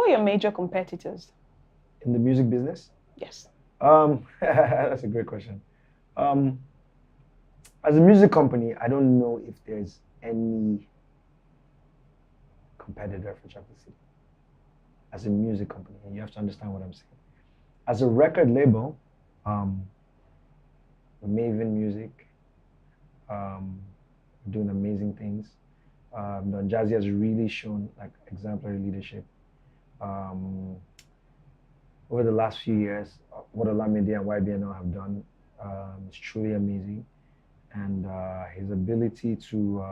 are your major competitors? In the music business? Yes. That's a great question. Um, as a music company, I don't know if there's any competitor for Chocolate City. As a music company, and you have to understand what I'm saying. As a record label, um, Maven Music, doing amazing things. Don Jazzy has really shown like exemplary leadership. Um, Over the last few years, what Olamide and YBNL have done is truly amazing. And his ability to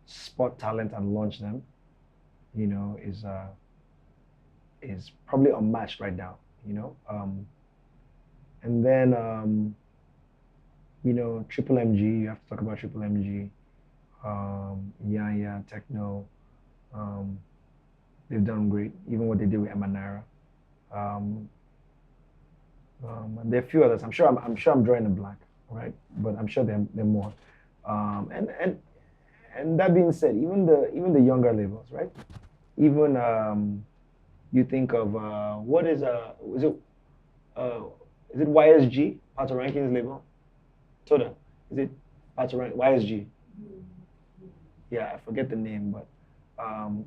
spot talent and launch them, is probably unmatched right now. And then Triple MG. You have to talk about Triple MG. Yeah, Techno. Um, they've done great. Even what they did with Emanara. And there are a few others. I'm drawing a blank, right? But I'm sure there are more. And that being said, even the younger labels, right? Even you think of what is is it YSG, Pato Rankings label? Toda, is it Pato YSG? Yeah, I forget the name, but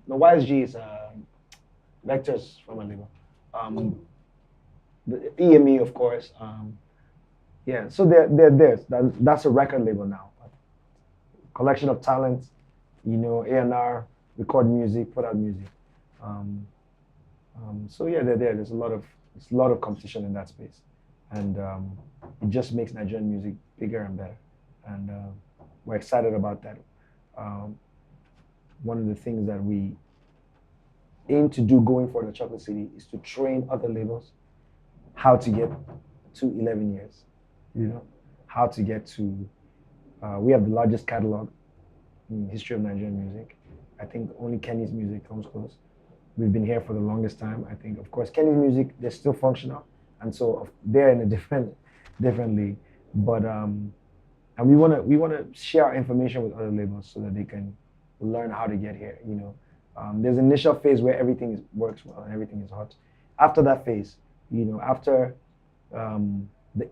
no, YSG is Vectors from a label. The EME, of course. Yeah, so they're there. That's a record label now. Collection of talent, A&R, record music, put out music. So yeah, they're there. There's a lot of competition in that space, and it just makes Nigerian music bigger and better. And we're excited about that. One of the things that we aim to do going forward at Chocolate City is to train other labels how to get to 11 years, how to get to, we have the largest catalog in the history of Nigerian music. I think only Kenny's music comes close. We've been here for the longest time. I think, of course, Kenny's music, they're still functional. And so they're in a different league. But, and we want to share our information with other labels so that they can learn how to get here, There's an initial phase where everything works well and everything is hot. After that phase, after the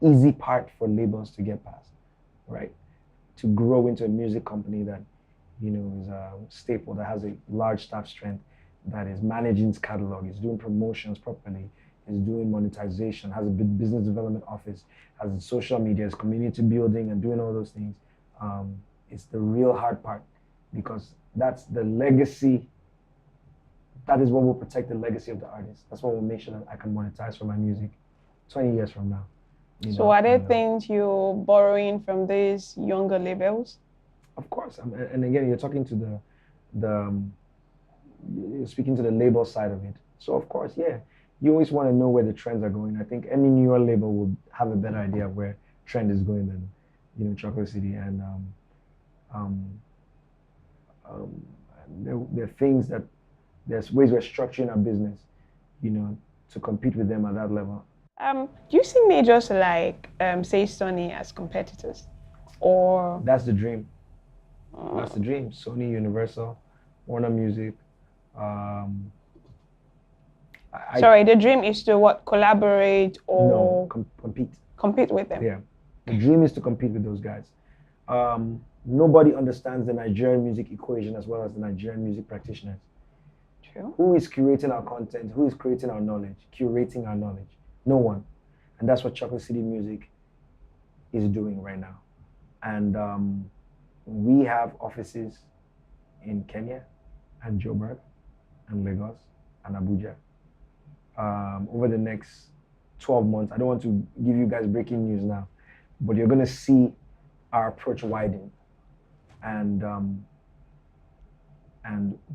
easy part for labels to get past, right? To grow into a music company that, is a staple, that has a large staff strength, that is managing its catalog, is doing promotions properly, is doing monetization, has a big business development office, has social media, is community building and doing all those things. It's the real hard part, because that's the legacy. That is what will protect the legacy of the artist. That's what will make sure that I can monetize for my music 20 years from now. So are there things you're borrowing from these younger labels? Of course. And again, you're talking to you're speaking to the label side of it. So of course, yeah, you always want to know where the trends are going. I think any newer label will have a better idea of where trend is going than, Chocolate City. And there are things that, there's ways we're structuring our business, to compete with them at that level. Do you see majors like, say, Sony as competitors? Or that's the dream. That's the dream. Sony, Universal, Warner Music. Sorry, the dream is to what? Collaborate or compete. Compete with them. Yeah, the dream is to compete with those guys. Nobody understands the Nigerian music equation as well as the Nigerian music practitioners. True. Who is curating our content? Who is creating our knowledge? Curating our knowledge? No one. And that's what Chocolate City Music is doing right now. And we have offices in Kenya and Joburg and Lagos and Abuja. Over the next 12 months, I don't want to give you guys breaking news now, but you're going to see our approach widen and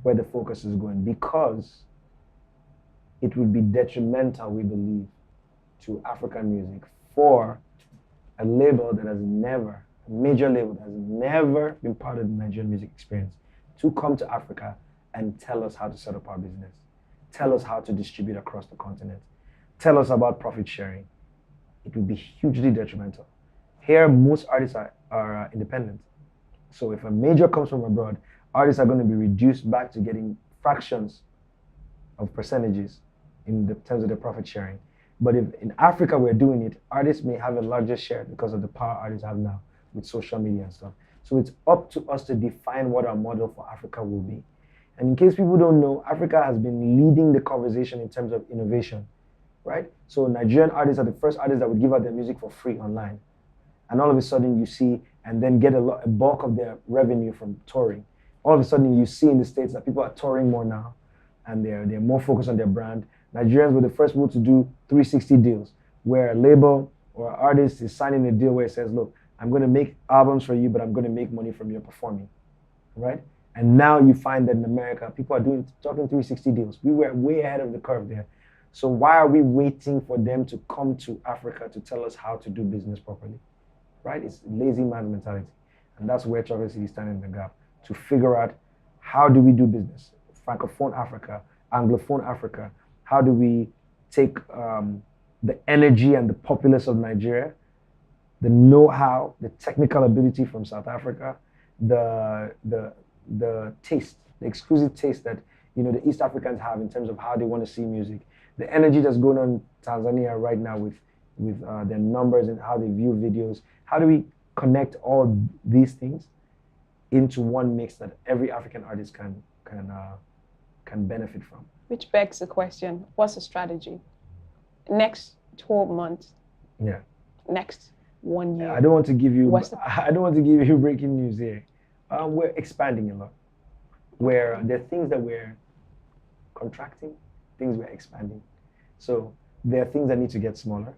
where the focus is going, because it would be detrimental, we believe, to African music for a label that has never, a major label that has never been part of the Nigerian music experience, to come to Africa and tell us how to set up our business, tell us how to distribute across the continent, tell us about profit sharing. It would be hugely detrimental. Here, most artists are independent. So if a major comes from abroad, artists are going to be reduced back to getting fractions of percentages in the terms of the profit sharing. But if in Africa we're doing it, artists may have a larger share because of the power artists have now with social media and stuff. So it's up to us to define what our model for Africa will be. And in case people don't know, Africa has been leading the conversation in terms of innovation, right? So Nigerian artists are the first artists that would give out their music for free online. And all of a sudden you see, and then get a bulk of their revenue from touring. All of a sudden you see in the States that people are touring more now, and they're more focused on their brand. Nigerians were the first people to do 360 deals, where a label or an artist is signing a deal where it says, look, I'm going to make albums for you, but I'm going to make money from your performing, right? And now you find that in America, people are talking 360 deals. We were way ahead of the curve there. So why are we waiting for them to come to Africa to tell us how to do business properly, right? It's lazy man's mentality. And that's where Chocolate City is standing in the gap, to figure out how do we do business? Francophone Africa, Anglophone Africa. How do we take the energy and the populace of Nigeria, the know-how, the technical ability from South Africa, the taste, the exclusive taste that the East Africans have in terms of how they want to see music, the energy that's going on in Tanzania right now with their numbers and how they view videos. How do we connect all these things into one mix that every African artist can benefit from? Which begs the question: what's the strategy? Next 12 months. Yeah. Next 1 year. I don't want to give you breaking news here. We're expanding a lot. There are things that we're contracting, things we're expanding. So there are things that need to get smaller.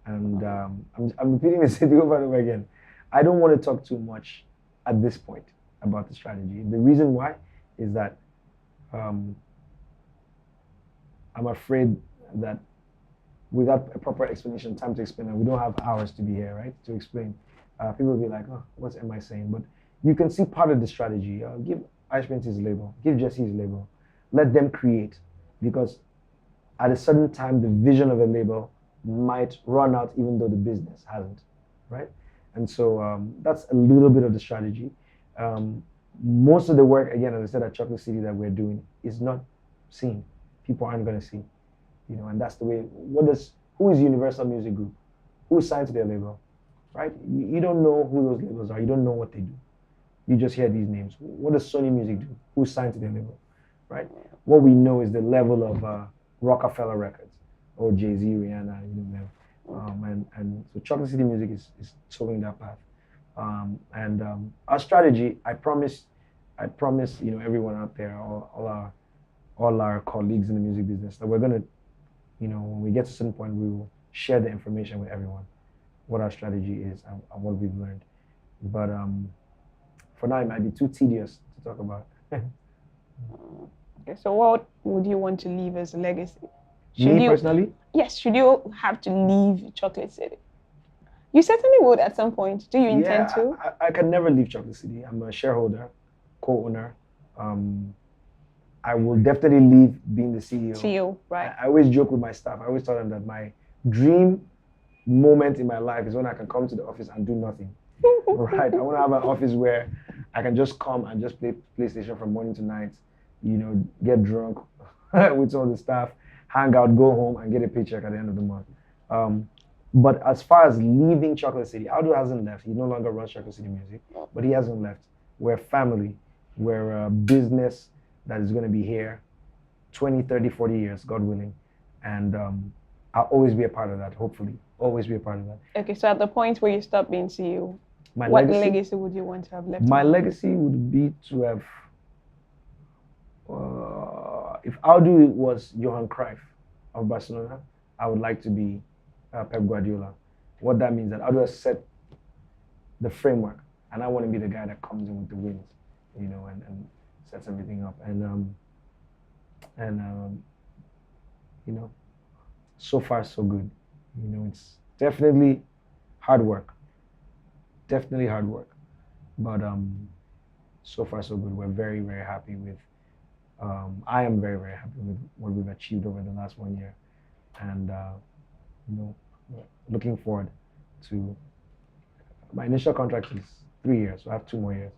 And I'm repeating the same thing over and over again. I don't want to talk too much at this point about the strategy. The reason why is that I'm afraid that without a proper explanation, time to explain, and we don't have hours to be here, right, to explain. People will be like, oh, what am I saying? But you can see part of the strategy. Give Ice Prince his label, give Jesse his label. Let them create, because at a certain time, the vision of a label might run out even though the business hasn't, right? And so that's a little bit of the strategy. Most of the work, again, as I said, at Chocolate City that we're doing is not seen. People aren't going to see, and that's the way. Who is Universal Music Group? Who is signed to their label, right? You don't know who those labels are. You don't know what they do. You just hear these names. What does Sony Music do? Who's signed to their label, right? What we know is the level of Rockefeller Records or Jay-Z, Rihanna, them. And so Chocolate City Music is towing that path. Our strategy, I promise, everyone out there, all our colleagues in the music business, that we're gonna, when we get to a certain point, we will share the information with everyone, what our strategy is and what we've learned. But for now, it might be too tedious to talk about. Okay, so what would you want to leave as a legacy? Me personally? Yes, should you have to leave Chocolate City? You certainly would at some point. Do you intend to? I can never leave Chocolate City. I'm a shareholder, co-owner. I will definitely leave being the CEO. CEO, right. I always joke with my staff. I always tell them that my dream moment in my life is when I can come to the office and do nothing. Right? I want to have an office where I can just come and just play PlayStation from morning to night, get drunk with some of the staff, hang out, go home, and get a paycheck at the end of the month. But as far as leaving Chocolate City, Aldo hasn't left. He no longer runs Chocolate City Music, but he hasn't left. We're family. We're a business that is going to be here 20, 30, 40 years, God willing. And I'll always be a part of that, hopefully. Always be a part of that. Okay, so at the point where you stop being CEO, what legacy would you want to have left? My legacy would be to have, if Aldo was Johan Cruyff of Barcelona, I would like to be Pep Guardiola. What that means, that Aldo has set the framework, and I want to be the guy that comes in with the wins, and sets everything up. And so far so good. It's definitely hard work. Definitely hard work. But so far so good. We're very, very happy with, I am very, very happy with what we've achieved over the last 1 year. And, looking forward to, my initial contract is 3 years, so I have 2 more years.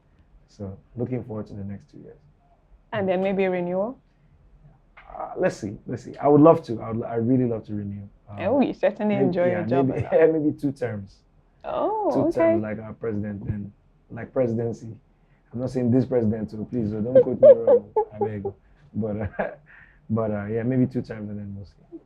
So looking forward to the next 2 years. And then maybe a renewal. Let's see. I would love to. I really love to renew. Oh, you certainly enjoy your job. Maybe, yeah, maybe 2 terms. Oh, 2 okay. terms like our president and like presidency. I'm not saying this president, so please don't quote me wrong. I beg. But yeah, maybe 2 terms and then we'll see.